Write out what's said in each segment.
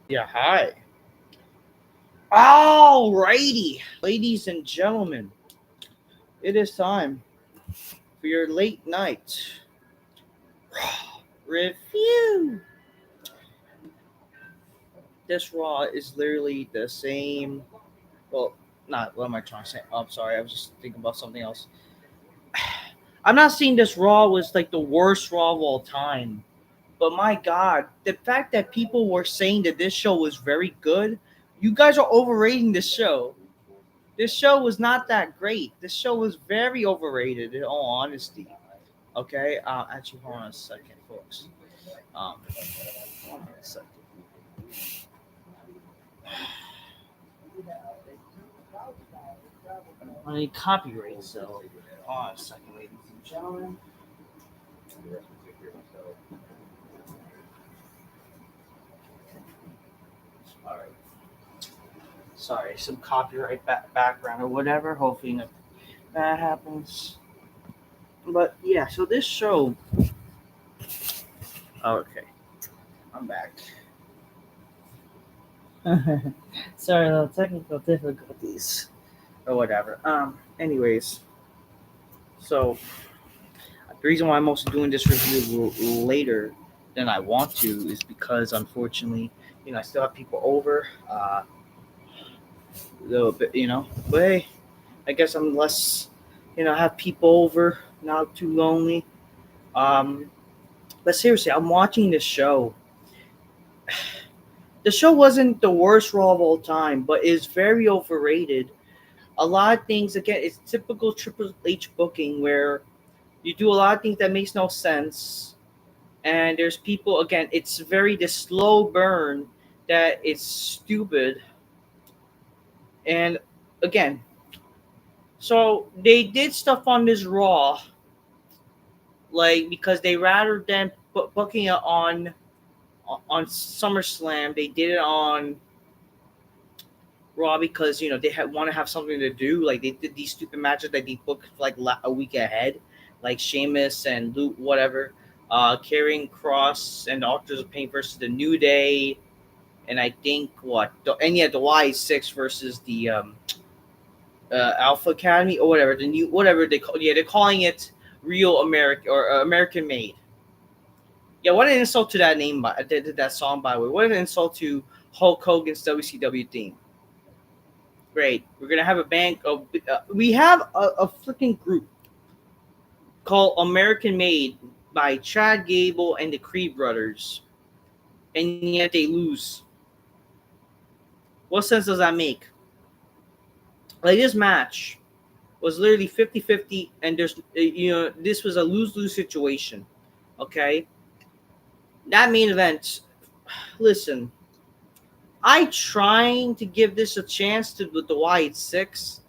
Yeah, hi. Alrighty, ladies and gentlemen, it is time for your late night review. This Raw is literally the same. Well, not what am I trying to say? Oh, I'm sorry, I was just thinking about something else. I'm not saying this Raw was like the worst Raw of all time, but my God, the fact that people were saying that this show was very good, you guys are overrating this show. This show was not that great. This show was very overrated, in all honesty. Okay, actually, hold on a second, folks. Hold on a second. I need copyright, so hold on a second, ladies and gentlemen. All right, sorry, some copyright background or whatever. Hopefully, nothing bad happens. But yeah, so this show. Okay, I'm back. Sorry, little technical difficulties or whatever. Anyways, so the reason why I'm also doing this review later than I want to is because unfortunately, I still have people over. A little bit, but hey, I guess I'm less, have people over, not too lonely. Um, but seriously, I'm watching this show. The show wasn't the worst Raw of all time, but is very overrated. A lot of things, again, it's typical Triple H booking where you do a lot of things that makes no sense, and there's people, again, it's very the slow burn that it's stupid. And again, so they did stuff on this Raw, like because they rather than booking it on SummerSlam, they did it on Raw because they had want to have something to do. Like they did these stupid matches that they booked like a week ahead, like Sheamus and Luke, whatever, carrying Cross and the Authors of Pain versus the New Day, and I think the Y6 versus the Alpha Academy or whatever the new whatever they call, yeah, they're calling it Real American or American Made. Yeah, what an insult to that name, by that song, by the way. What an insult to Hulk Hogan's WCW theme. Great, we're gonna have a bank of we have a freaking group called American Made by Chad Gable and the Creed brothers, and yet they lose. What sense does that make? Like this match was literally 50-50, and this was a lose-lose situation. Okay, that main event. Listen, I trying to give this a chance to with the Wyatt Six,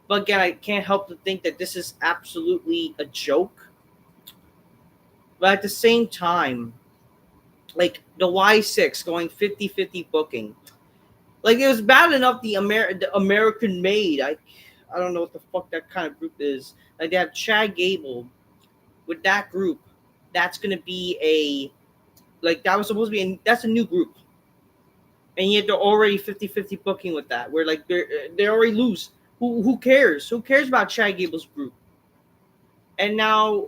but again, I can't help to think that this is absolutely a joke. But at the same time, like the Y6 going 50-50 booking, like it was bad enough the American Made. I don't know what the fuck that kind of group is. Like they have Chad Gable with that group. That's gonna be like that was supposed to be that's a new group, and yet they're already 50-50 booking with that. Where like they already lose. Who cares? Who cares about Chad Gable's group? And now,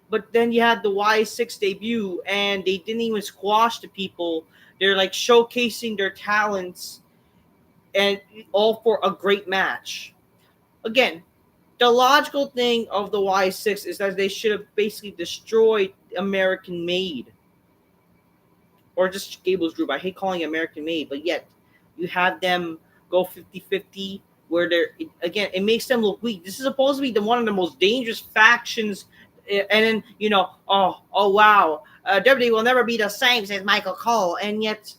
but then you had the Y6 debut, and they didn't even squash the people. They're like showcasing their talents, and all for a great match. Again, the logical thing of the Y6 is that they should have basically destroyed American Made or just Gable's group. I hate calling it American Made, but yet you have them go 50-50 where again, it makes them look weak. This is supposed to be one of the most dangerous factions, and then oh wow, WWE will never be the same, says Michael Cole, and yet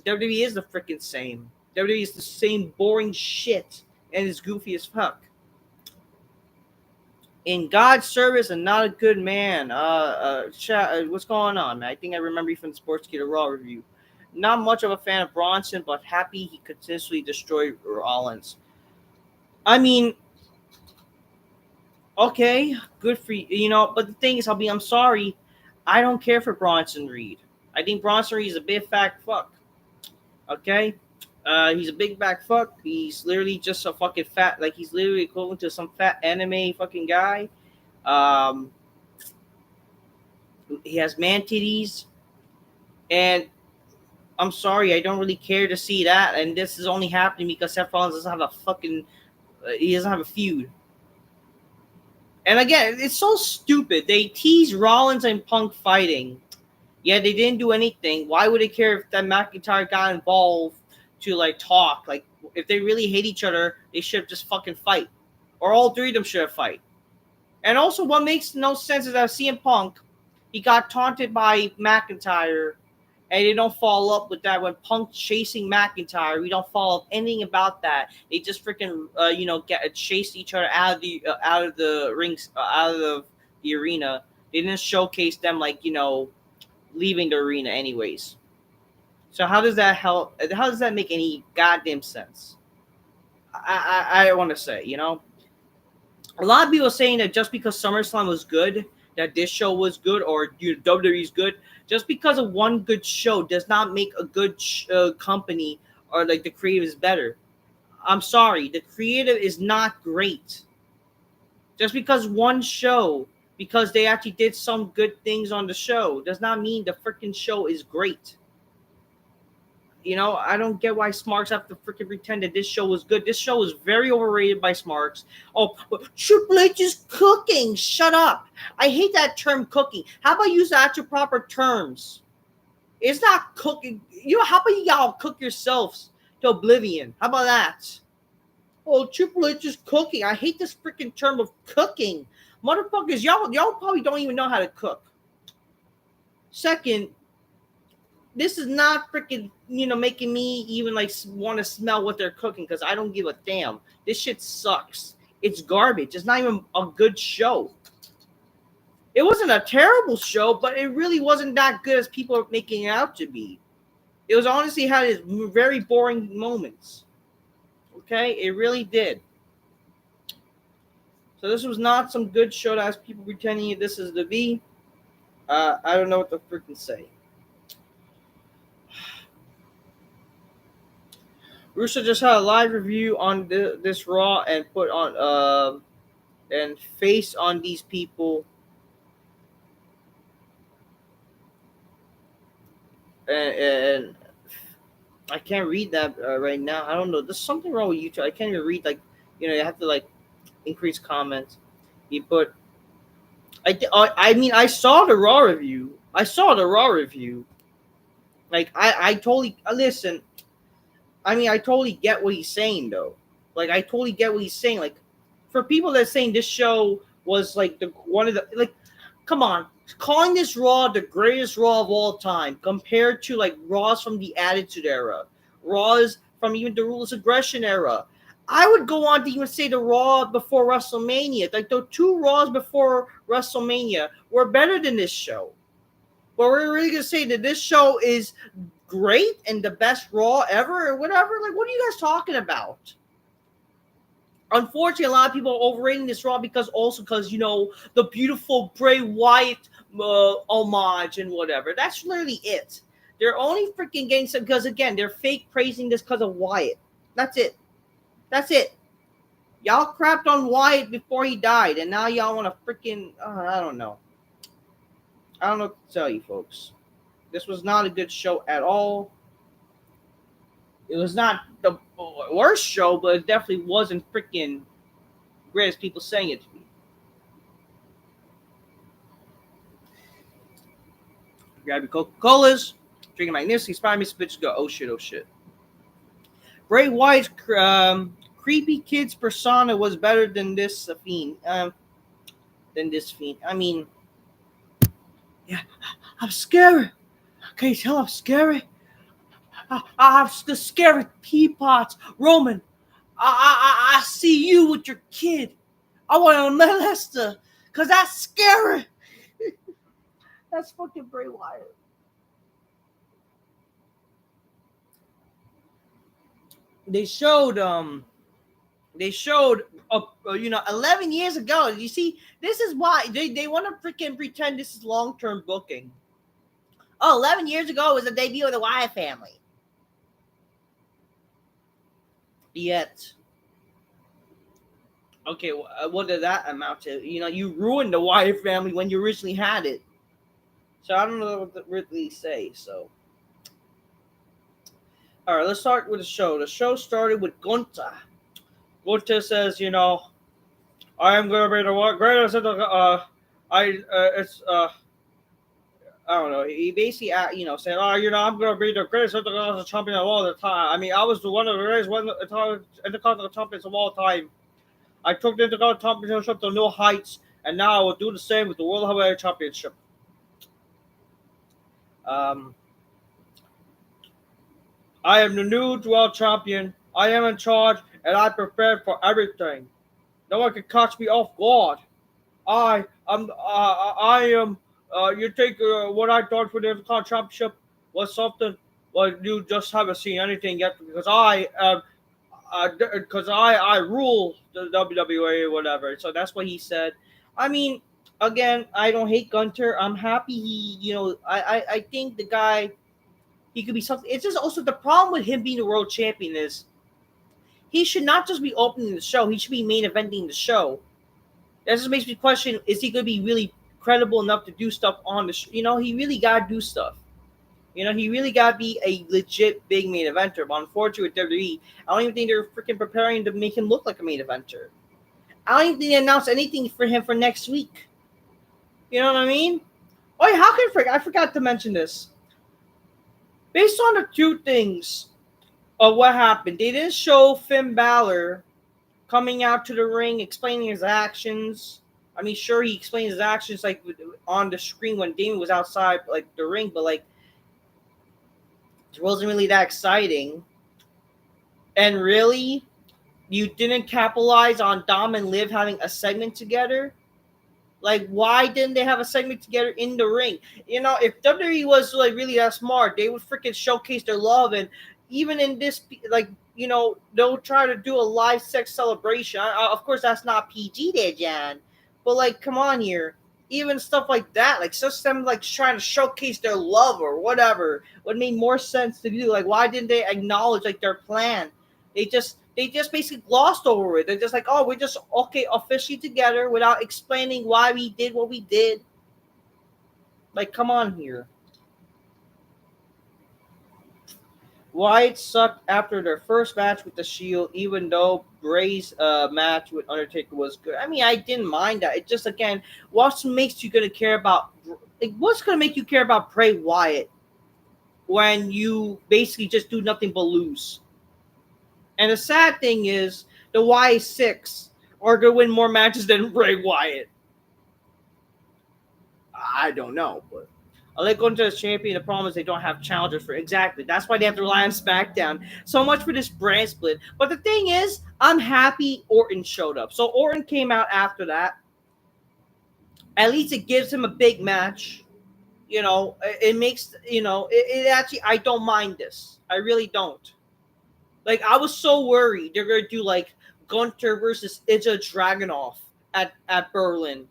WWE is the freaking same. WWE is the same boring shit and is goofy as fuck. In God's service and not a good man. What's going on, man? I think I remember you from the Sports Kid Raw review. Not much of a fan of Bronson, but happy he continuously destroyed Rollins. I mean, okay, good for you, But the thing is, I'm sorry, I don't care for Bronson Reed. I think Bronson Reed is a big fat fuck. Okay, he's a big back fuck. He's literally just a fucking fat, like he's literally equivalent to some fat anime fucking guy. Um, he has man titties, and I'm sorry, I don't really care to see that. And this is only happening because Seth Rollins doesn't have a fucking, he doesn't have a feud. And again, it's so stupid. They tease Rollins and Punk fighting. Yeah, they didn't do anything. Why would they care if that McIntyre got involved to like talk? Like, if they really hate each other, they should have just fucking fight, or all three of them should have fight. And also, what makes no sense is that CM Punk, he got taunted by McIntyre, and they don't follow up with that. When Punk chasing McIntyre, we don't follow up anything about that. They just freaking, get chased each other out of the rings, out of the arena. They didn't showcase them like leaving the arena, anyways. So how does that help? How does that make any goddamn sense? I want to say, a lot of people are saying that just because SummerSlam was good, that this show was good, or WWE's good. Just because of one good show does not make a good company, or like the creative is better. I'm sorry, the creative is not great. Just because one show, because they actually did some good things on the show, does not mean the freaking show is great. I don't get why Smarks have to freaking pretend that this show was good. This show was very overrated by Smarks. Oh, Triple H is cooking. Shut up. I hate that term, cooking. How about use the actual proper terms? It's not cooking. How about y'all cook yourselves to oblivion? How about that? Oh, Triple H is cooking. I hate this freaking term of cooking. Motherfuckers, y'all probably don't even know how to cook. Second, this is not freaking, making me even like want to smell what they're cooking, because I don't give a damn. This shit sucks. It's garbage. It's not even a good show. It wasn't a terrible show, but it really wasn't that good as people are making it out to be. It was honestly had its very boring moments. Okay? It really did. So this was not some good show that has people pretending this is the V. I don't know what to freaking say. Russo just had a live review on this Raw and put on and face on these people, and I can't read that right now. I don't know. There's something wrong with YouTube. I can't even read. Like, you have to like increase comments. He put. I mean, I saw the Raw review. Like, I totally listen. I mean, I totally get what he's saying, though. Like, I totally get what he's saying. Like, for people that are saying this show was like one of the, like, come on, calling this Raw the greatest Raw of all time compared to like Raws from the Attitude Era, Raws from even the Ruthless Aggression era. I would go on to even say the Raw before WrestleMania. Like, the two Raws before WrestleMania were better than this show. But we're really gonna say that this show is great and the best Raw ever or whatever? Like, what are you guys talking about? Unfortunately, a lot of people are overrating this Raw because the beautiful Bray Wyatt homage and whatever. That's literally it. They're only freaking getting some because, again, they're fake praising this because of Wyatt. That's it. Y'all crapped on Wyatt before he died, and now y'all want to freaking, I don't know. I don't know what to tell you, folks. This was not a good show at all. It was not the worst show, but it definitely wasn't freaking great as people saying it to me. Grab your Coca-Colas, drinking magnificently, inspire me, bitches go, oh shit. Bray Wyatt's creepy kid's persona was better than this Fiend. I mean, yeah, I'm scary. Can you tell I'm scary? I have the scary peapots. Roman, I see you with your kid. I want to molest her because that's scary. That's fucking Bray Wyatt. They showed 11 years ago. You see, this is why they want to freaking pretend this is long-term booking. Oh, 11 years ago was the debut of the Wyatt family. Yet, okay, what did that amount to? You ruined the Wyatt family when you originally had it. So I don't know what to really say. So, all right, let's start with the show. The show started with Gunther. Gunther says, I am gonna be the greatest. It's I don't know. He basically, said, "Oh, I'm gonna be the greatest intercontinental champion of all the time. I mean, I was the one of the greatest intercontinental champions of all time. I took the intercontinental championship to new heights, and now I will do the same with the World Heavyweight Championship." Um, I am the new world champion. I am in charge, and I prepared for everything. No one can catch me off guard. I am. You think what I thought for the Intercontinental Championship was something? Well, you just haven't seen anything yet because I rule the WWE or whatever. So that's what he said. I mean, again, I don't hate Gunter. I'm happy I think the guy, he could be something. It's just also the problem with him being the world champion is he should not just be opening the show. He should be main eventing the show. That just makes me question: is he going to be really credible enough to do stuff on the show? He really got to do stuff. He really got to be a legit big main eventer. But unfortunately, with WWE, I don't even think they're freaking preparing to make him look like a main eventer. I don't even think they announced anything for him for next week. You know what I mean? Oh, yeah, how can I forgot to mention this. Based on the two things of what happened, they didn't show Finn Balor coming out to the ring, explaining his actions. I mean, sure, he explained his actions like on the screen when Damien was outside like the ring, but like it wasn't really that exciting. And really, you didn't capitalize on Dom and Liv having a segment together. Like, why didn't they have a segment together in the ring? If WWE was like really that smart, they would freaking showcase their love. And even in this, like, they'll try to do a live sex celebration. Of course, that's not PG there, Jan. But like, come on here. Even stuff like that, like just them like trying to showcase their love or whatever, would make more sense to do. Like, why didn't they acknowledge like their plan? They just basically glossed over it. They're just like, oh, we're just officially together without explaining why we did what we did. Like, come on here. Wyatt sucked after their first match with the Shield, even though Bray's match with Undertaker was good. I mean, I didn't mind that. It just, again, what's going to make you care about Bray Wyatt when you basically just do nothing but lose? And the sad thing is, the Y6 are going to win more matches than Bray Wyatt. I don't know, but I like going to the champion. The problem is they don't have challengers for exactly. That's why they have to rely on SmackDown. So much for this brand split. But the thing is, I'm happy Orton showed up. So Orton came out after that. At least it gives him a big match. It makes, it actually, I don't mind this. I really don't. Like, I was so worried they're going to do, like, Gunther versus Ilja Dragunov at Berlin.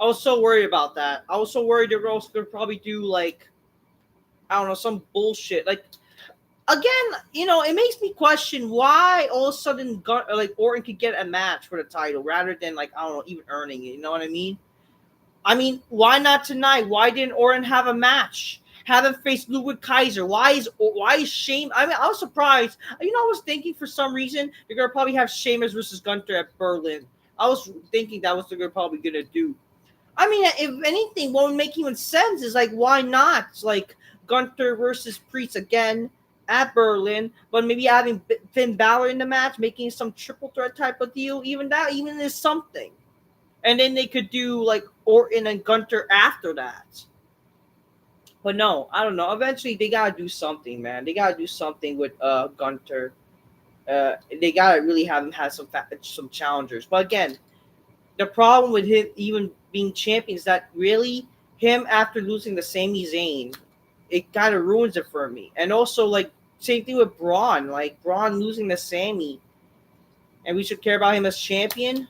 I was so worried about that. I was so worried they're going to probably do, like, I don't know, some bullshit. Like, again, it makes me question why all of a sudden, Orton could get a match for the title rather than, like, I don't know, even earning it. You know what I mean? I mean, why not tonight? Why didn't Orton have a match? Have him face Ludwig Kaiser. Why is Shame? I mean, I was surprised. I was thinking for some reason they're gonna probably have Sheamus versus Gunther at Berlin. I was thinking that was what they're probably gonna do. I mean, if anything, what would make even sense is like, why not? It's like Gunther versus Priest again at Berlin, but maybe having Finn Balor in the match, making some triple threat type of deal. Even is something. And then they could do like Orton and Gunther after that. But no, I don't know. Eventually, they gotta do something, man. They gotta do something with Gunther. They gotta really have him have some challengers. But again, the problem with him even being champion is that really him after losing the Sami Zayn, it kind of ruins it for me. And also, like, same thing with Braun. Like, Braun losing to Sami, and we should care about him as champion.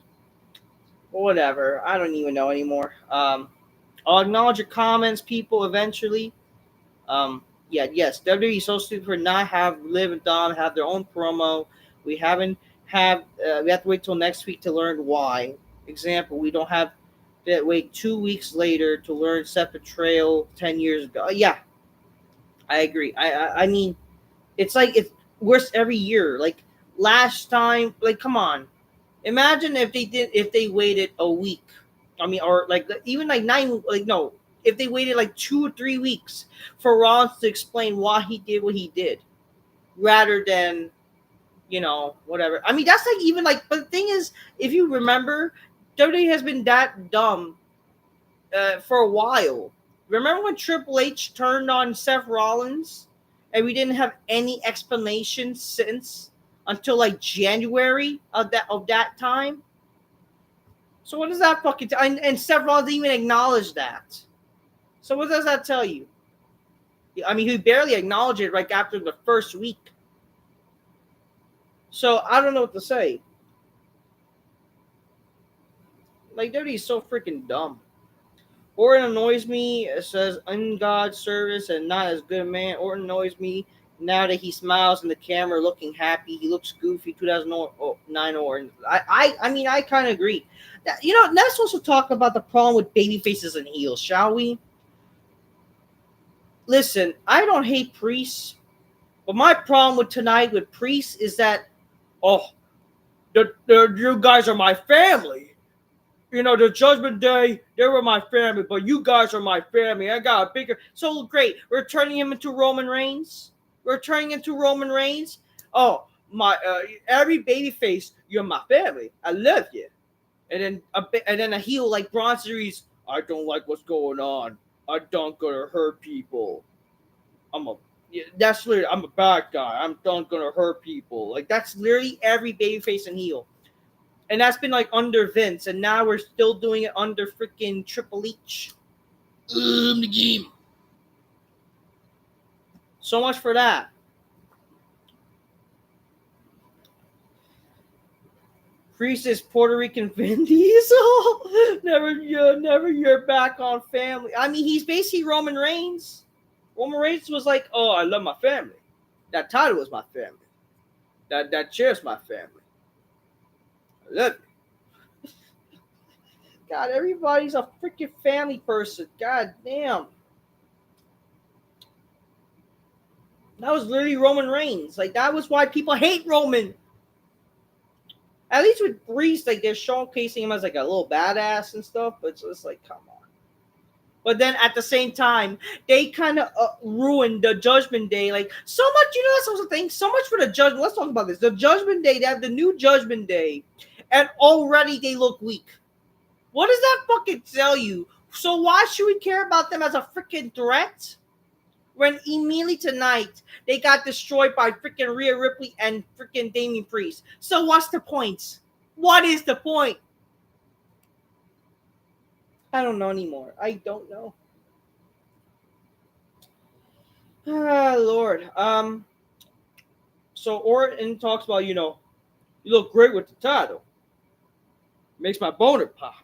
Whatever. I don't even know anymore. I'll acknowledge your comments, people, eventually. Yes, WWE is so stupid for not have Liv and Dom have their own promo We haven't have we have to wait till next week to learn why. Example, we don't have to wait 2 weeks later to learn Seth betrayal 10 years ago. Yeah, I agree. I mean, it's like it's worse every year. Like last time, like come on, imagine if they waited a week. I mean, or like even like nine, like no, if they waited like 2 or 3 weeks for Rollins to explain why he did what he did, rather than whatever. I mean, that's like even like, but the thing is, if you remember, WWE has been that dumb for a while. Remember when Triple H turned on Seth Rollins, and we didn't have any explanation since until like January of that time. So what does that fucking and Seth Rollins didn't even acknowledge that. So what does that tell you? I mean, he barely acknowledged it right after the first week. So I don't know what to say. Like, WWE is so freaking dumb. Orton annoys me. It says in God's service and not as good a man. Orton annoys me now that he smiles in the camera, looking happy. He looks goofy. 2009 Orton. I mean, I kind of agree. Let's also talk about the problem with baby faces and heels, shall we? Listen, I don't hate Priest, but my problem with tonight with Priest is that, you guys are my family. The Judgment Day, they were my family, but you guys are my family. I got a bigger. So great. We're turning him into Roman Reigns. Oh, every babyface, you're my family. I love you. And then a heel like Braun Series, I don't like what's going on. I don't gonna hurt people. I'm a bad guy. I'm not gonna hurt people. Like that's literally every babyface and heel. And that's been like under Vince, and now we're still doing it under freaking Triple H. The game. So much for that. Priest is Puerto Rican Vin Diesel. never you're back on family. I mean, he's basically Roman Reigns. Roman Reigns was like, oh, I love my family. That title was my family. That chair's my family. I love it. God, everybody's a freaking family person. God damn. That was literally Roman Reigns. Like, that was why people hate Roman. At least with Priest, like, they're showcasing him as, like, a little badass and stuff. But it's just like, come on. But then at the same time, they kind of ruined the Judgment Day. Like, so much, that's also the thing. So much for the Judgment. Let's talk about this. The Judgment Day, they have the new Judgment Day. And already they look weak. What does that fucking tell you? So why should we care about them as a freaking threat? When immediately tonight, they got destroyed by freaking Rhea Ripley and freaking Damian Priest. So what's the point? What is the point? I don't know anymore. I don't know. Ah, Lord. So Orton talks about, you look great with the title. Makes my boner pop.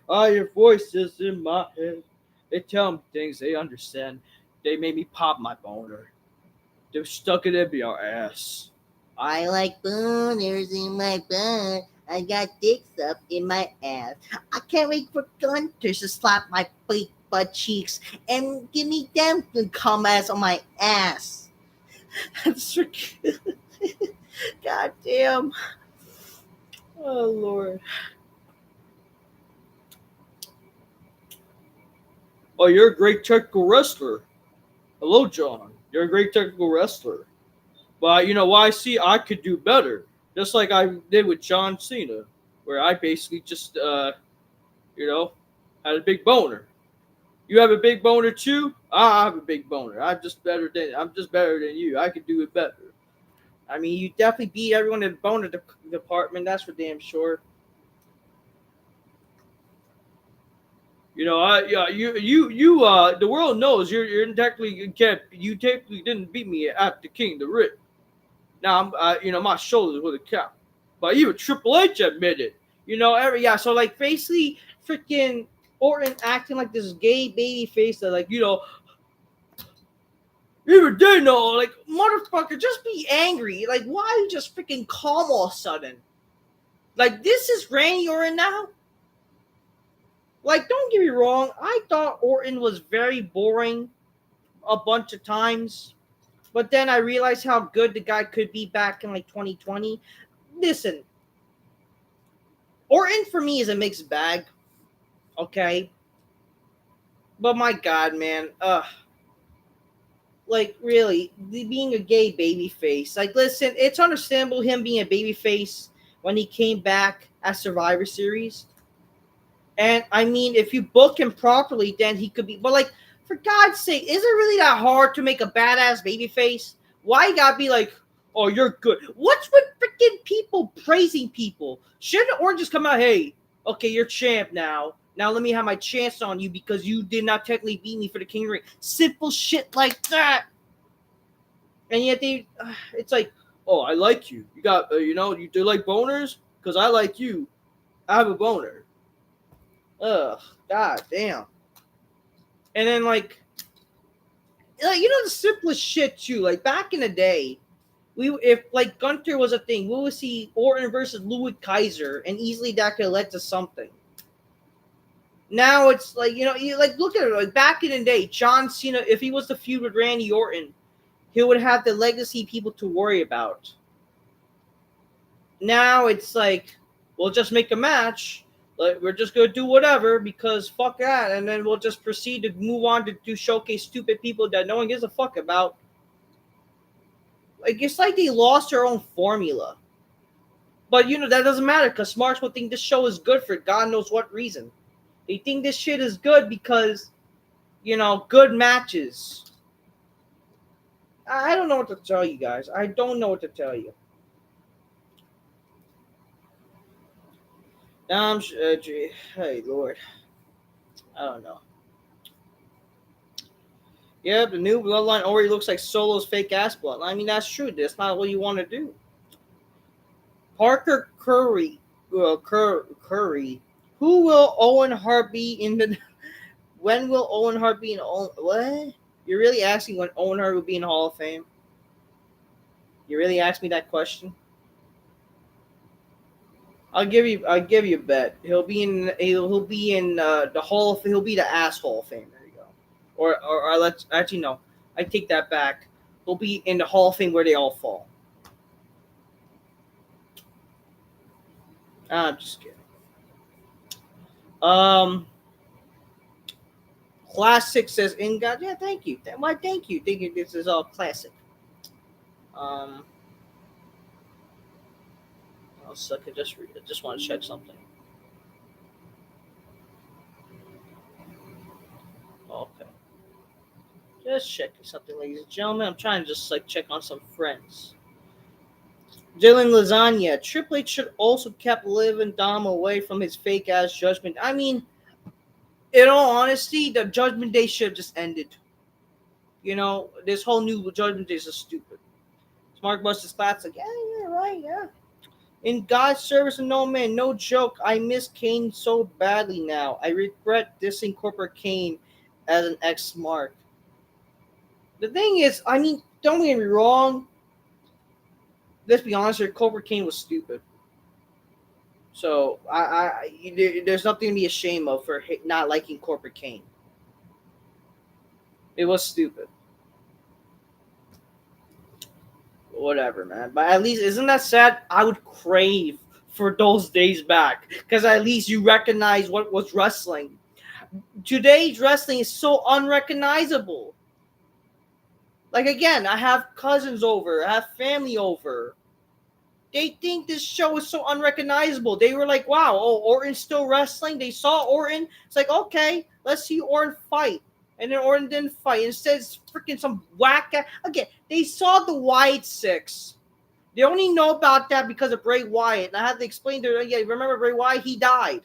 Your voices in my head. They tell me things they understand. They made me pop my boner. They're stuck it in your ass. I like boners in my butt. I got dicks up in my ass. I can't wait for Gunther to slap my fake butt cheeks and give me them cum ass on my ass. That's God damn. Oh, Lord. Oh, you're a great technical wrestler. Hello, John. You're a great technical wrestler. But I see I could do better. Just like I did with John Cena, where I basically just, had a big boner. You have a big boner too? I have a big boner. I'm just better than you. I can do it better. I mean, you definitely beat everyone in the boner department. That's for damn sure. The world knows you technically didn't beat me at the King of the Ring. Now I'm, my shoulders would have count, but even Triple H admitted, so like basically freaking Orton acting like this gay baby face that like, you're Even then, no, like, motherfucker, just be angry. Like, why are you just freaking calm all of a sudden? Like, this is Randy Orton now? Like, don't get me wrong, I thought Orton was very boring a bunch of times. But then I realized how good the guy could be back in, like, 2020. Listen, Orton for me is a mixed bag, okay? But my God, man, like, really, being a gay babyface. Like, listen, it's understandable him being a babyface when he came back at Survivor Series. And I mean, if you book him properly, then he could be. But like, for God's sake, is it really that hard to make a badass babyface? Why you gotta be like, oh, you're good? What's with freaking people praising people? Shouldn't Orton just come out, hey, okay, you're champ now. Now let me have my chance on you because you did not technically beat me for the King of the Ring. Simple shit like that. And yet it's like, oh, I like you. You got, you do like boners? Because I like you. I have a boner. Ugh, god damn. And then like the simplest shit too. Like back in the day, if like Gunther was a thing, we would see Orton versus Ludwig Kaiser, and easily that could have led to something. Now it's like you like look at it. Like back in the day, John Cena, if he was to feud with Randy Orton, he would have the legacy people to worry about. Now it's like, we'll just make a match. Like, we're just going to do whatever because fuck that. And then we'll just proceed to move on to showcase stupid people that no one gives a fuck about. Like, it's like they lost their own formula. But, that doesn't matter because Smarks will think this show is good for God knows what reason. They think this shit is good because, good matches. I don't know what to tell you guys. I don't know what to tell you. Now hey Lord, I don't know. Yep, the new bloodline already looks like Solo's fake ass bloodline. I mean, that's true. That's not what you want to do. Parker Curry, Curry. Who will Owen Hart be in the? When will Owen Hart be in? What? You're really asking when Owen Hart will be in the Hall of Fame? You really asked me that question? I'll give you a bet. He'll be in the Hall of. He'll be the asshole of Fame. There you go. Or let's actually no. I take that back. He'll be in the Hall of Fame where they all fall. I'm just kidding. Classic says in God. Yeah, thank you. Why? Thank you. Thank you. This is all classic. I'll suck it. Just want to check something. Okay. Just checking something, ladies and gentlemen. I'm trying to just check on some friends. Dylan Lasagna. Triple H should also kept Liv and Dom away from his fake ass Judgment. I mean, in all honesty, the Judgment Day should have just ended. This whole new Judgment Day is just stupid. Smart Buster's classic. Yeah, right, yeah. In God's service and no man, no joke. I miss Kane so badly now. I regret dissing Corporate Kane as an ex-Smart. The thing is, I mean, don't get me wrong. Let's be honest here, Corporate Kane was stupid. So there's nothing to be ashamed of for not liking Corporate Kane. It was stupid. Whatever, man. But at least, isn't that sad? I would crave for those days back because at least you recognize what was wrestling. Today's wrestling is so unrecognizable. Like, again, I have cousins over, I have family over. They think this show is so unrecognizable. They were like, wow, Orton's still wrestling. They saw Orton. It's like, okay, let's see Orton fight. And then Orton didn't fight. Instead, it's freaking some whack. Again, they saw the Wyatt 6. They only know about that because of Bray Wyatt. And I had to explain to them, yeah, remember Bray Wyatt? He died.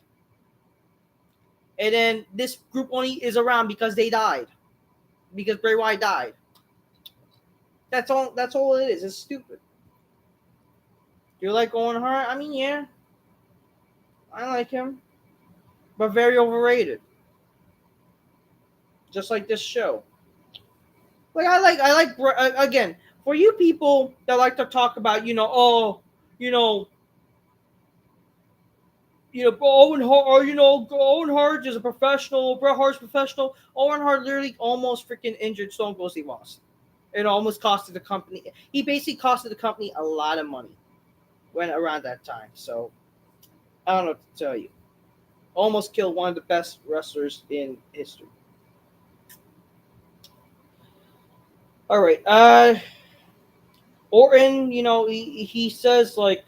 And then this group only is around because they died. Because Bray Wyatt died. That's all it is. It's stupid. Do you like Owen Hart? I mean, yeah. I like him. But very overrated. Just like this show. Like again, for you people that like to talk about, you know, Owen Hart, or Owen Hart is a professional, Bret Hart's professional. Owen Hart literally almost freaking injured Stone Cold Steve Austin. It almost costed the company. He basically costed the company a lot of money when around that time. So I don't know what to tell you. Almost killed one of the best wrestlers in history. All right. Orton, he says like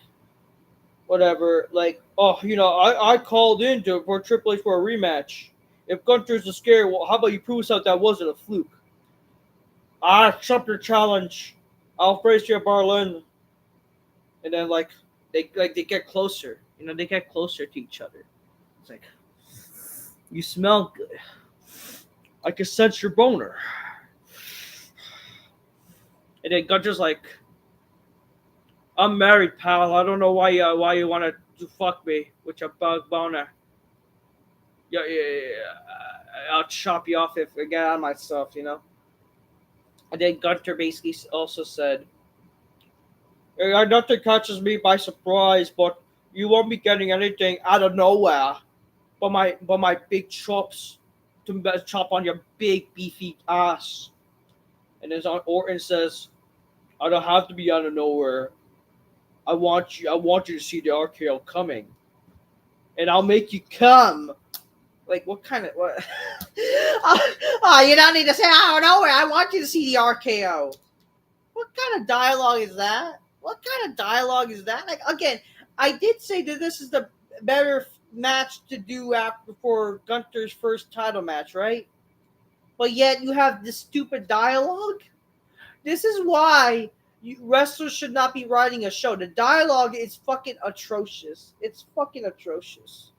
whatever, like, oh, I called in for Triple H for a rematch. If Gunther's a scare, well, how about you prove us out that wasn't a fluke? I accept your challenge. I'll face you, Barlin. And then they get closer. They get closer to each other. It's like, you smell good. I can sense your boner. And then Gunther's like, I'm married, pal. I don't know why you want to fuck me with your bug boner. Yeah. I'll chop you off if I get on myself. And then Gunter basically also said, nothing catches me by surprise, but you won't be getting anything out of nowhere. But my big chops to chop on your big beefy ass. And then Orton says, I don't have to be out of nowhere. I want you to see the RKO coming, and I'll make you come. Like, what kind of what? Oh, you don't need to say out of nowhere. I want you to see the RKO. What kind of dialogue is that? What kind of dialogue is that? Like, again, I did say that this is the better match to do after for Gunther's first title match, right? But yet you have this stupid dialogue. This is why wrestlers should not be writing a show. The dialogue is fucking atrocious. It's fucking atrocious.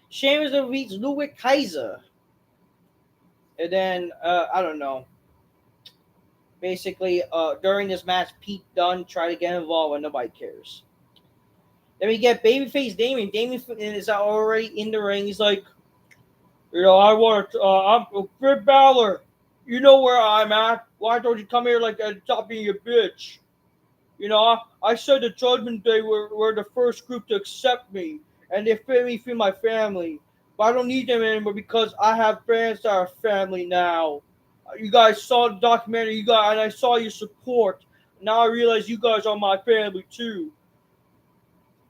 Sheamus defeats Ludwig Kaiser. And then, I don't know. Basically, during this match, Pete Dunne tried to get involved and nobody cares. Then we get babyface Damien. Damien is already in the ring. He's like, I'm Finn Balor. You know where I'm at. Why don't you come here like stop being a bitch? I said the Judgment Day were the first group to accept me, and they fit me through my family. But I don't need them anymore because I have friends that are family now. You guys saw the documentary, and I saw your support. Now I realize you guys are my family too.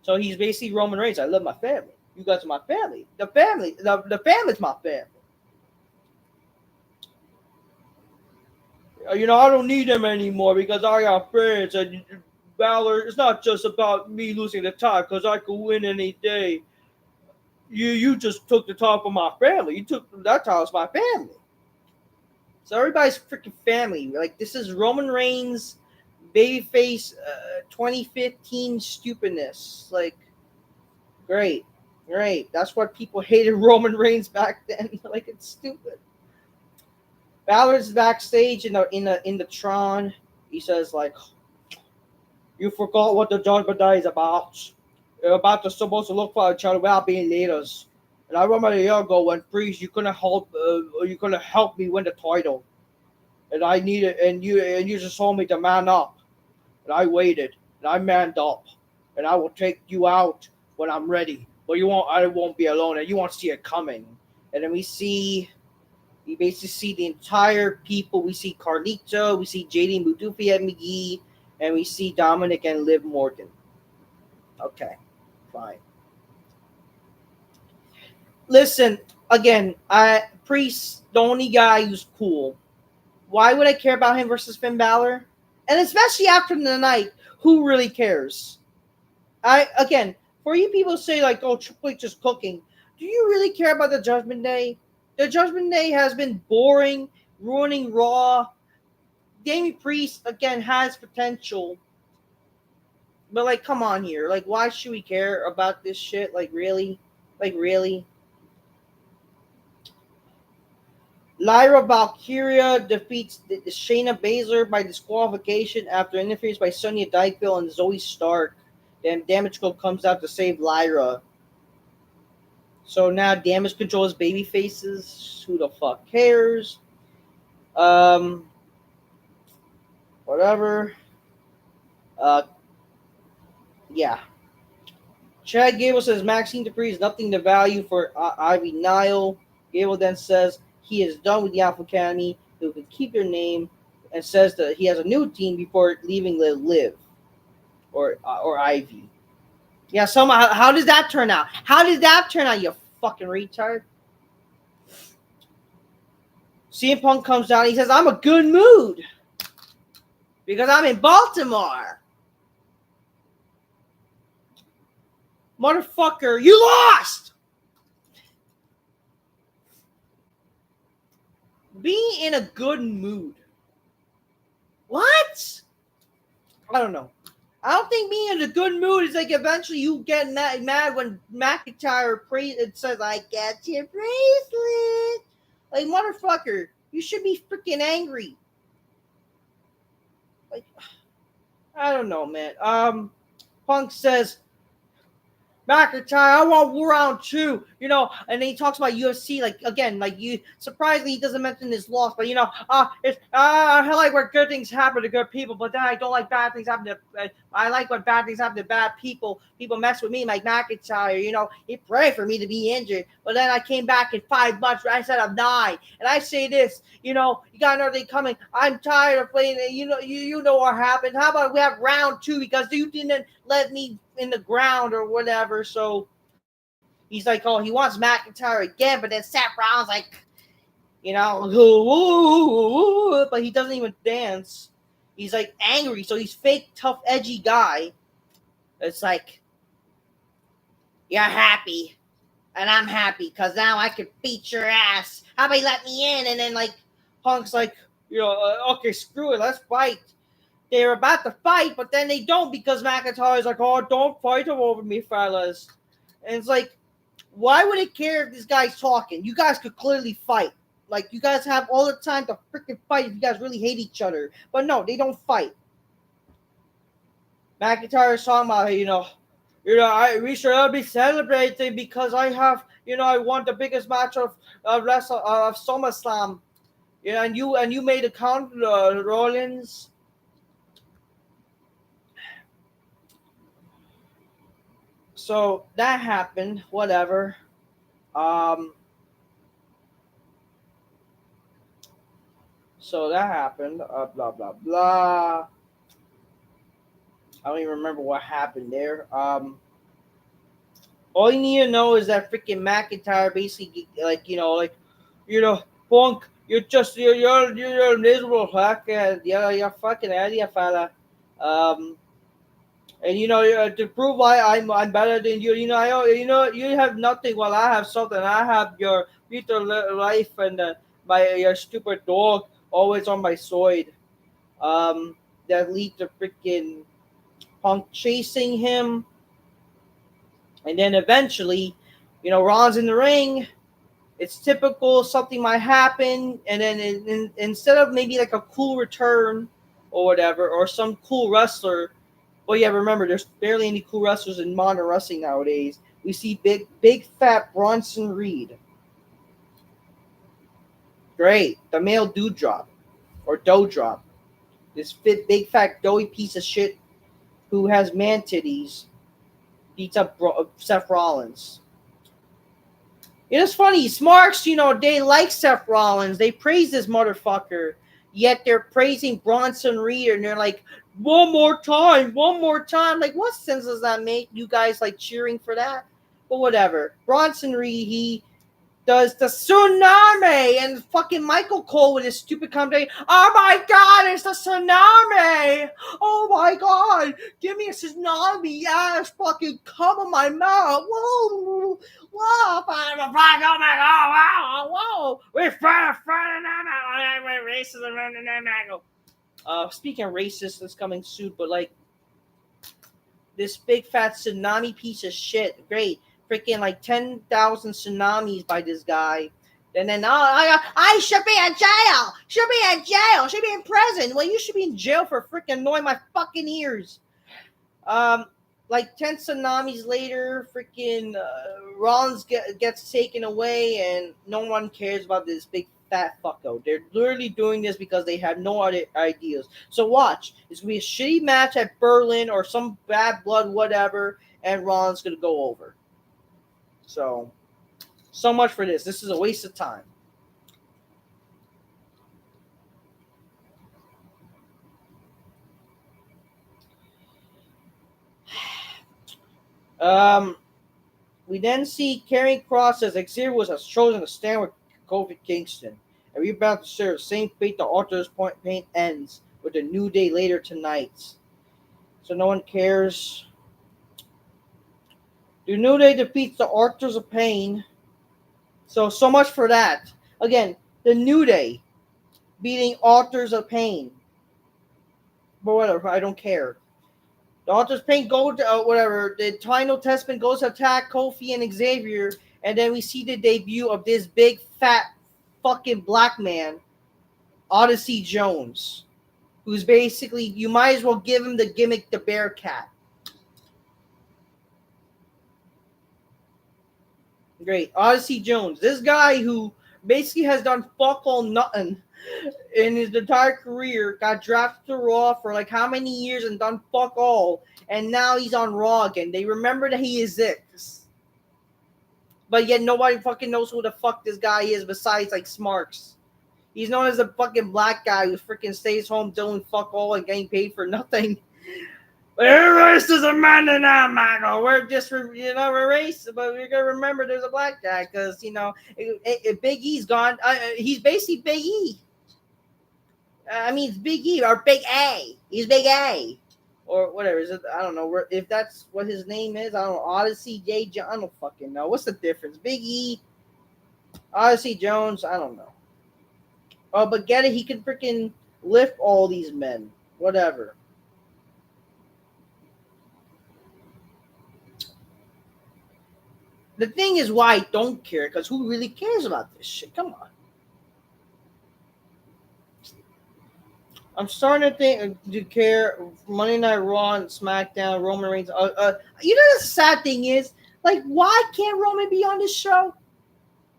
So he's basically Roman Reigns. I love my family. You guys are my family. The family's my family. I don't need them anymore because I got friends. And Balor, it's not just about me losing the title because I could win any day. You just took the top of my family. You took that title as my family. So everybody's freaking family. Like, this is Roman Reigns, babyface, 2015 stupidness. Like, great. That's what people hated Roman Reigns back then. Like, it's stupid. Balor's backstage in the Tron. He says like, "You forgot what the Judgment Day is about. You're about to supposed to look for each other without being leaders. And I remember a year ago when Priest, you couldn't help me win the title, and I needed, and you just told me to man up, and I waited, and I manned up, and I will take you out when I'm ready. But I won't be alone, and you won't see it coming." And then we basically see the entire people. We see Carlito, we see JD Mudufi and McGee, and we see Dominic and Liv Morgan. Okay, fine. Listen, again, Priest, the only guy who's cool. Why would I care about him versus Finn Balor? And especially after the night, who really cares? For you people say like, oh, Triple H is cooking. Do you really care about the Judgment Day? The Judgment Day has been boring, ruining Raw. Damien Priest, again, has potential. But, like, come on here. Like, why should we care about this shit? Like, really? Lyra Valkyria defeats Shayna Baszler by disqualification after interference by Sonya Deville and Zoe Stark. Then Damage Control comes out to save Lyra. So now Damage Control is baby faces. Who the fuck cares? Whatever. Yeah. Chad Gable says Maxine Dupree is nothing to value for Ivy Nile. Gable then says he is done with the Alpha Academy. Who can keep their name, and says that he has a new team before leaving Liv or Ivy. Yeah, somehow. How does that turn out? How did that turn out? You fucking retard. CM Punk comes down. He says, "I'm a good mood because I'm in Baltimore." Motherfucker, you lost! Be in a good mood. What? I don't know. I don't think being in a good mood is like eventually you get mad when McIntyre says, "I got your bracelet." Like, motherfucker, you should be freaking angry. Like, I don't know, man. Punk says, McIntyre, I want round 2, and then he talks about UFC, like, again, like, you, surprisingly, he doesn't mention his loss, but, I like when good things happen to good people, but then I don't like bad things happen to, I like when bad things happen to bad people mess with me, like McIntyre, he prayed for me to be injured, but then I came back in 5 months, I said I'm 9, and I say this, you got another thing coming, I'm tired of playing, you know what happened, how about we have round 2, because you didn't let me in the ground or whatever. So he's like, oh, he wants McIntyre again, but then Seth Rollins like, but he doesn't even dance. He's like angry, so he's fake tough edgy guy. It's like, you're happy and I'm happy because now I can beat your ass. How about you let me in? And then like Punk's like, okay, screw it, let's fight. They're about to fight, but then they don't because McIntyre is like, oh, don't fight over me, fellas. And it's like, why would it care if this guy's talking? You guys could clearly fight. Like, you guys have all the time to freaking fight if you guys really hate each other. But no, they don't fight. McIntyre is talking about, we should be celebrating because I have, I won the biggest match of SummerSlam. And you made a count, Rollins. So that happened, whatever. So that happened, blah, blah, blah. I don't even remember what happened there. All you need to know is that freaking McIntyre basically, Punk, you're a miserable fucker. You're fucking idiot, fella. And to prove why I'm better than you, you have nothing while I have something. I have your bitter life and your stupid dog always on my side. That lead to freaking Punk chasing him, and then eventually, Ron's in the ring. It's typical. Something might happen, and then instead of maybe like a cool return or whatever, or some cool wrestler. Well, yeah, remember, there's barely any cool wrestlers in modern wrestling nowadays. We see big fat Bronson Reed. Great. The male dewdrop. Or dough drop. This big fat doughy piece of shit who has man titties beats up Seth Rollins. It's funny. Smarks, they like Seth Rollins. They praise this motherfucker. Yet they're praising Bronson Reed, and they're like, one more time. Like, what sense does that make? You guys like cheering for that? But whatever. Bronson Reed, he does the tsunami, and fucking Michael Cole with his stupid comedy. Oh my God, it's the tsunami! Oh my God, give me a tsunami! Yes, fucking come on my mouth! Whoa, whoa, oh my God, whoa! We're racism. Speaking of racist, that's coming soon, but like this big fat tsunami piece of shit, great. Freaking like 10,000 tsunamis by this guy. And then I should be in jail. Should be in prison. Well, you should be in jail for freaking annoying my fucking ears. like 10 tsunamis later, freaking Rollins gets taken away, and no one cares about this big fat fucko. They're literally doing this because they have no other ideas. So watch, it's gonna be a shitty match at Berlin or some bad blood, whatever, and Rollins gonna go over. So much for this. This is a waste of time. Um, we then see Karrion Kross as Xavier was chosen to stand with Kofi Kingston. And we're about to share the same fate the Author's Pain ends with a New Day later tonight. So no one cares. The New Day defeats the Authors of Pain. So much for that. Again, the New Day beating Authors of Pain. But whatever, I don't care. The Authors of Pain go to whatever. The Final Testament goes to attack Kofi and Xavier, and then we see the debut of this big fat fucking black man, Odyssey Jones, who's basically, you might as well give him the gimmick, the Bearcat. Great, Odyssey Jones, this guy who basically has done fuck all nothing in his entire career, got drafted to Raw for like how many years and done fuck all, and now he's on Raw again. They remember that he exists, but yet nobody fucking knows who the fuck this guy is besides like Smarks. He's known as a fucking black guy who freaking stays home doing fuck all and getting paid for nothing. We're racist as a man now, Michael. We're just, we're racist, but we're gonna remember there's a black guy because if Big E's gone, he's basically Big E. I mean, it's Big E or Big A. He's Big A or whatever. Is it? I don't know if that's what his name is. I don't know. Odyssey J. John. I don't fucking know. What's the difference? Big E, Odyssey Jones. I don't know. Oh, but get it. He can freaking lift all these men. Whatever. The thing is why I don't care, because who really cares about this shit? Come on. I'm starting to care. Monday Night Raw and SmackDown, Roman Reigns. The sad thing is, like, why can't Roman be on this show?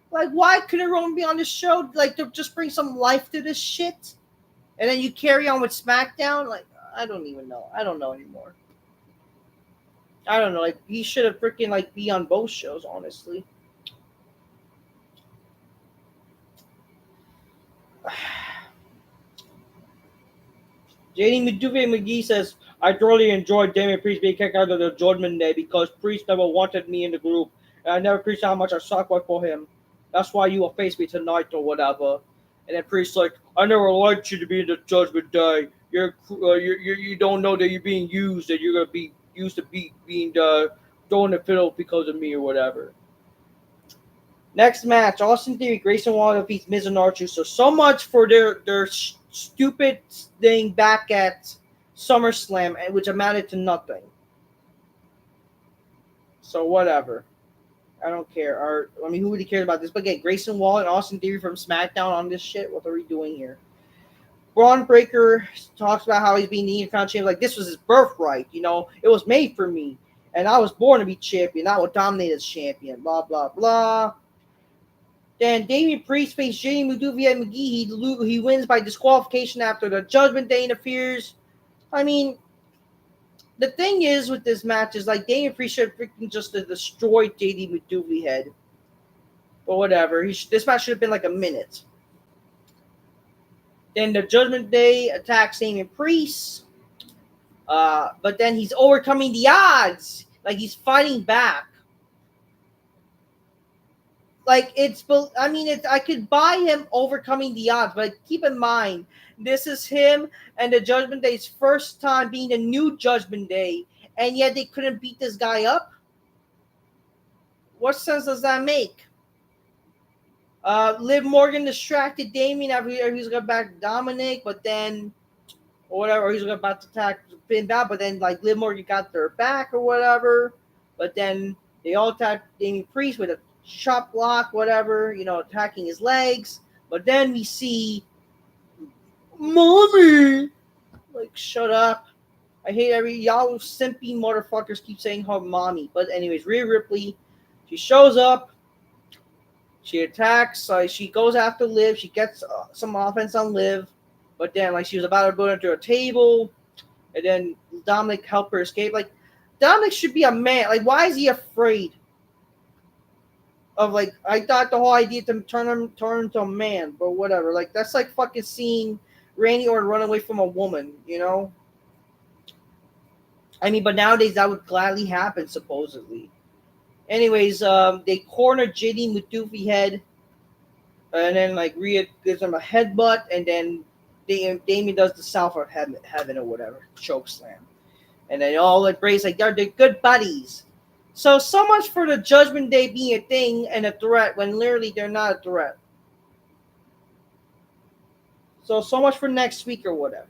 Like, why couldn't Roman be on this show? Like, to just bring some life to this shit, and then you carry on with SmackDown. Like, I don't even know. I don't know anymore. I don't know. Like, he should have freaking like be on both shows, honestly. JD McGee says, I thoroughly enjoyed Damian Priest being kicked out of the Judgement Day because Priest never wanted me in the group, and I never appreciated how much I suck for him. That's why you will face me tonight or whatever. And then Priest's like, I never liked you to be in the Judgment Day. You don't know that you're being used, that you're gonna be used to being throwing the fiddle because of me or whatever. Next match, Austin Theory, Grayson Waller defeats Miz and R-Truth. So much for their stupid thing back at SummerSlam, which amounted to nothing. So whatever. I don't care. Who really cares about this? But again, Grayson Waller and Austin Theory from SmackDown on this shit. What are we doing here? Braun Breaker talks about how he's being the Intercontinental champion. Like, this was his birthright. It was made for me. And I was born to be champion. I will dominate as champion. Blah, blah, blah. Then Damian Priest faced JD McGee. He wins by disqualification after the Judgment Day interferes. I mean, the thing is with this match is like Damian Priest should have freaking just destroyed JD McDougie. But whatever. This match should have been like a minute. Then the Judgment Day attacks Damian Priest. But then he's overcoming the odds. Like, he's fighting back. Like, I could buy him overcoming the odds, but keep in mind, this is him and the Judgment Day's first time being a new Judgment Day, and yet they couldn't beat this guy up? What sense does that make? Liv Morgan distracted Damien after he's going back Dominic, but then, or whatever, he's about to attack Finn Balor, but then, like, Liv Morgan got their back or whatever, but then they all attacked Damian Priest with a chop block, whatever, attacking his legs. But then we see Mommy, like, shut up. I hate y'all simpy motherfuckers keep saying her mommy. But anyways, Rhea Ripley, she shows up. She attacks. She goes after Liv. She gets some offense on Liv. But then, like, she was about to go into a table. And then Dominic helped her escape. Like, Dominic should be a man. Like, why is he afraid of, like, I thought the whole idea to turn him into a man, but whatever. Like, that's like fucking seeing Randy Orton run away from a woman, you know? I mean, but nowadays that would gladly happen, supposedly. Anyways, they corner JD with Doofy head, and then like Rhea gives him a headbutt, and then Damien does the South of Heaven or whatever, choke slam, and then all embrace like they're good buddies. So much for the Judgment Day being a thing and a threat when literally they're not a threat. So much for next week or whatever.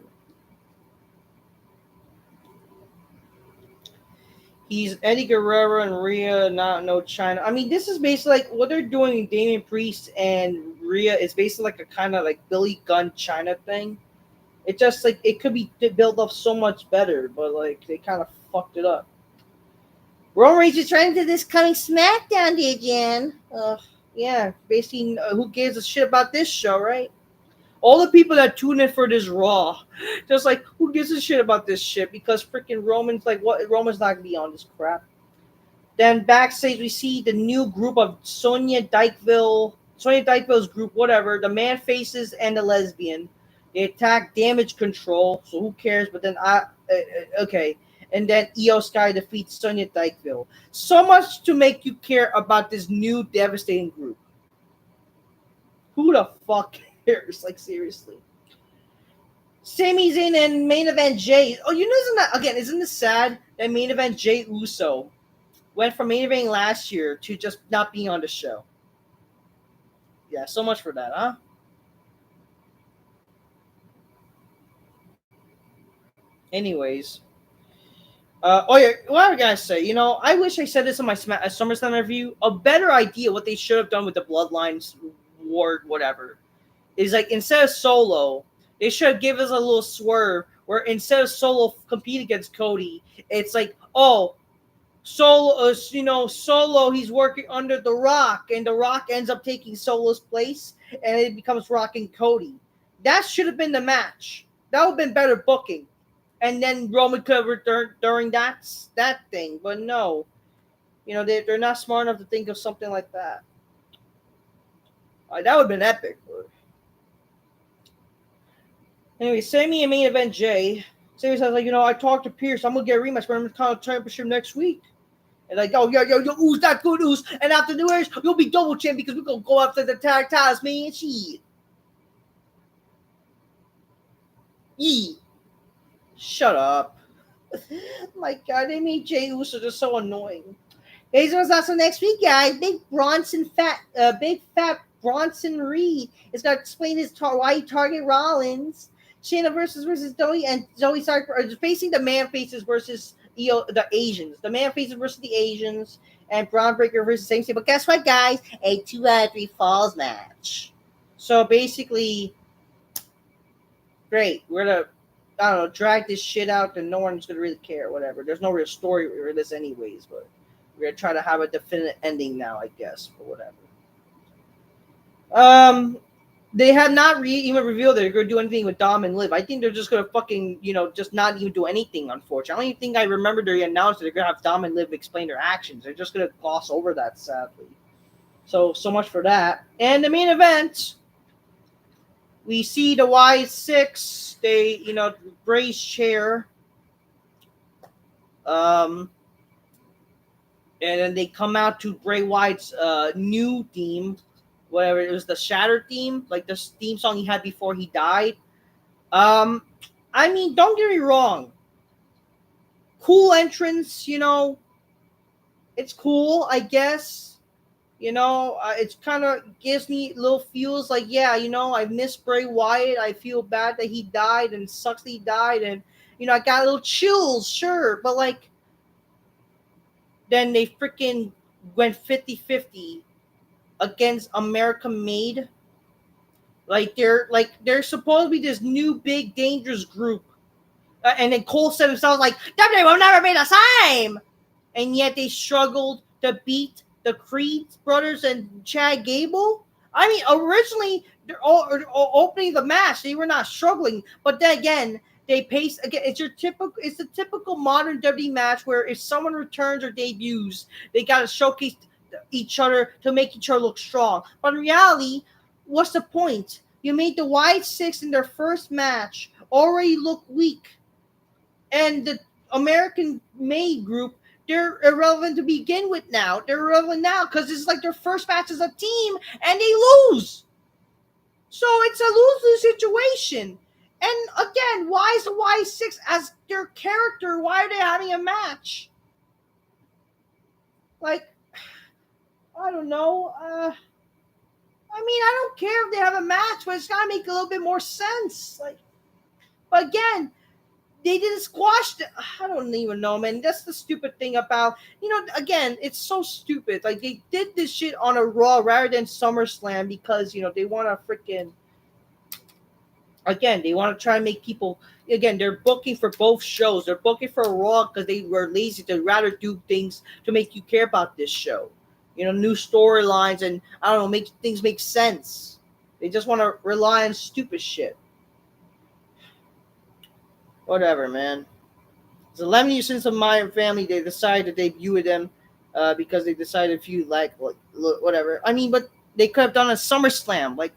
He's Eddie Guerrero and Rhea, no China. I mean, this is basically like what they're doing in Damian Priest and Rhea is basically like a kind of like Billy Gunn China thing. It just like it could be built up so much better, but like they kind of fucked it up. Roman Reigns is trying to this coming SmackDown day again. Yeah, basically, who gives a shit about this show, right? All the people that tune in for this Raw, just like, who gives a shit about this shit? Because freaking Roman's like, what? Roman's not gonna be on this crap. Then backstage, we see the new group of Sonya Dykeville's group, whatever, the man faces and the lesbian. They attack Damage Control, so who cares? But then okay. And then Io Sky defeats Sonya Dykeville. So much to make you care about this new devastating group. Who the fuck cares? Like, seriously. Sami Zayn and main event Jay. Oh, isn't this sad that main event Jay Uso went from main eventing last year to just not being on the show? Yeah, so much for that, huh? Anyways. What I gotta say, I wish I said this in my SummerSlam review. A better idea what they should have done with the Bloodlines War, whatever, is like instead of Solo, they should have given us a little swerve where instead of Solo compete against Cody, it's like, oh, Solo, he's working under The Rock, and The Rock ends up taking Solo's place, and it becomes Rock and Cody. That should have been the match. That would have been better booking. And then Roman could have returned during that thing. But no. They're not smart enough to think of something like that. That would have been epic. Anyway, Sami and main event Jay. Sami says, like, I talked to Pierce. I'm going to get a rematch for him to championship next week. And like, oh, yo, ooze, that's good ooze. And after New Year's, you'll be double champ because we're going to go after the tag titles, man. Shit. Yee. Shut up. My God, they made Jey Uso just so annoying. Here's what's also next week, guys. Big fat Bronson Reed is going to explain why he target Rollins. Shayna versus Zoe, and Zoe Stark are facing the man faces versus the Asians. The man faces versus the Asians, and Braun Breaker versus same thing. But guess what, guys? A 2 out of 3 falls match. So basically, great. We're going to, I don't know, drag this shit out and no one's going to really care, whatever. There's no real story for this anyways, but we're going to try to have a definite ending now, I guess, or whatever. They have not even revealed that they're going to do anything with Dom and Liv. I think they're just going to fucking, just not even do anything, unfortunately. I don't even think I remember they announced that they're going to have Dom and Liv explain their actions. They're just going to gloss over that, sadly. So much for that. And the main event, we see the Y6. They, Bray's chair. And then they come out to Bray Wyatt's new theme. Whatever, it was the Shatter theme, like the theme song he had before he died. I mean, don't get me wrong. Cool entrance, it's cool, I guess. It's kind of gives me little feels like, yeah, I miss Bray Wyatt. I feel bad that he died and sucks that he died. And, I got a little chills, sure. But, like, then they freaking went 50-50 against America Made. Like, they're supposed to be this new big dangerous group. And then Cole said himself, like, WWE will never be the same. And yet they struggled to beat the Creed brothers and Chad Gable. I mean, originally, they're opening the match, they were not struggling. But then again, they pace again. It's a typical modern WWE match where if someone returns or debuts, they got to showcase each other to make each other look strong. But in reality, what's the point? You made the Wyatt Six in their first match already look weak, and the American Made group, they're irrelevant to begin with now. They're irrelevant now because it's like their first match as a team and they lose. So it's a lose-lose situation. And again, why is the Y6 as their character? Why are they having a match? Like, I don't know. I mean, I don't care if they have a match, but it's gotta make a little bit more sense. Like, but again, they didn't squash the, I don't even know, man. That's the stupid thing about, again, it's so stupid. Like, they did this shit on a Raw rather than SummerSlam because, they want to freaking, again, they want to try and make people, again, they're booking for both shows. They're booking for Raw because they were lazy to rather do things to make you care about this show. New storylines and, I don't know, make things make sense. They just want to rely on stupid shit. Whatever, man. It's 11 years since the Meyer family, they decided to debut them because they decided if you like, whatever. I mean, but they could have done a SummerSlam. Like,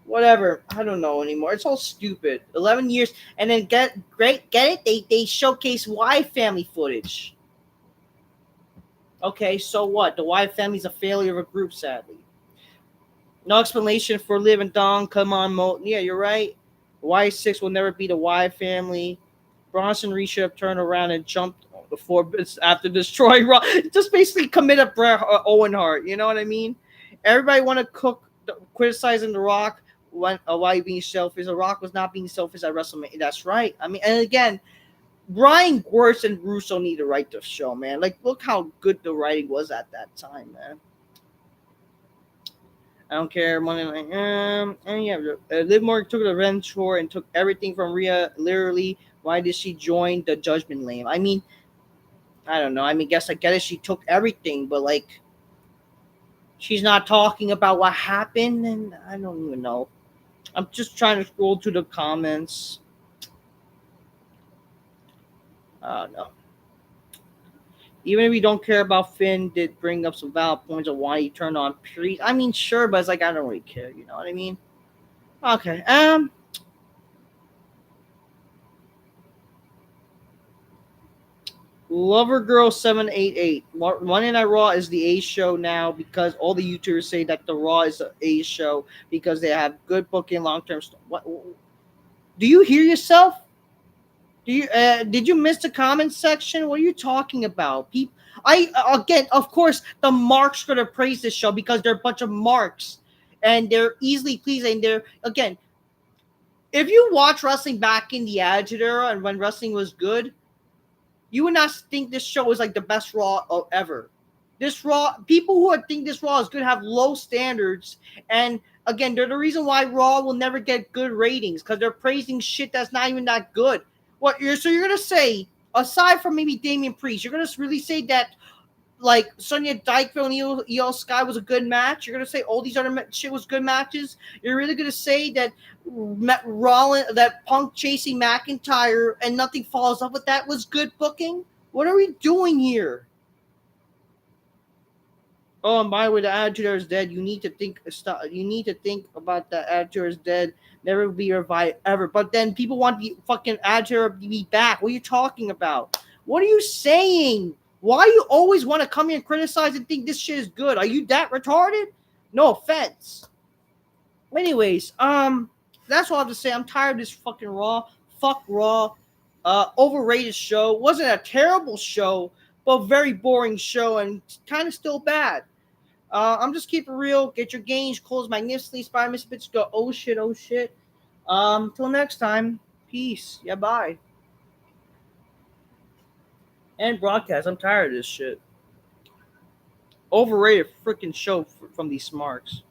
whatever. I don't know anymore. It's all stupid. 11 years. And then get it? They showcase Wyatt family footage. Okay, so what? The Wyatt family's a failure of a group, sadly. No explanation for Liv and Dong. Come on, Mo. Yeah, you're right. Y6 will never be the Wyatt family. Bronson Reed should have turned around and jumped the 4 bits after destroying Raw. Just basically commit a Owen Hart. You know what I mean? Everybody want to criticizing The Rock why being selfish. The Rock was not being selfish at WrestleMania. That's right. I mean, and again, Brian Gewirtz and Russo need to write the show, man. Like, look how good the writing was at that time, man. I don't care. Money like, and yeah, Liv Morgan took the revenge tour and took everything from Rhea. Literally, why did she join the Judgement lane? I mean, I don't know. I mean, I get it. She took everything, but like, she's not talking about what happened, and I don't even know. I'm just trying to scroll to the comments. No. Even if we don't care about Finn, did bring up some valid points of why he turned on Priest. I mean, sure, but it's like I don't really care. You know what I mean? Okay. Lover Girl 788. Monday Night Raw is the A show now because all the YouTubers say that the Raw is the A show because they have good booking, long term. What? Do you hear yourself? Did you miss the comment section? What are you talking about? Again, of course, the marks gonna praise this show because they're a bunch of marks, and they're easily pleasing. They're again, if you watch wrestling back in the Attitude Era and when wrestling was good, you would not think this show is like the best Raw ever. This Raw, people who think this Raw is good have low standards, and again, they're the reason why Raw will never get good ratings because they're praising shit that's not even that good. So you're gonna say, aside from maybe Damian Priest, you're gonna really say that like Sonya Dykeville and Io Sky was a good match? You're gonna say all these other shit was good matches? You're really gonna say that that Punk chasing McIntyre and nothing follows up with that was good booking? What are we doing here? Oh, and by the way, the Attitude Era is dead. You need to think. You need to think about the Attitude Era is dead. Never be revived ever. But then people want the fucking Attitude Era to be back. What are you talking about? What are you saying? Why you always want to come here and criticize and think this shit is good? Are you that retarded? No offense. Anyways, that's all I have to say. I'm tired of this fucking Raw. Fuck Raw. Overrated show. Wasn't a terrible show, but very boring show and kind of still bad. I'm just keeping it real. Get your gains closed magnificently. Spider Miss Bitch go, oh shit, oh shit. Till next time. Peace. Yeah, bye. And broadcast. I'm tired of this shit. Overrated freaking show from these Smarks.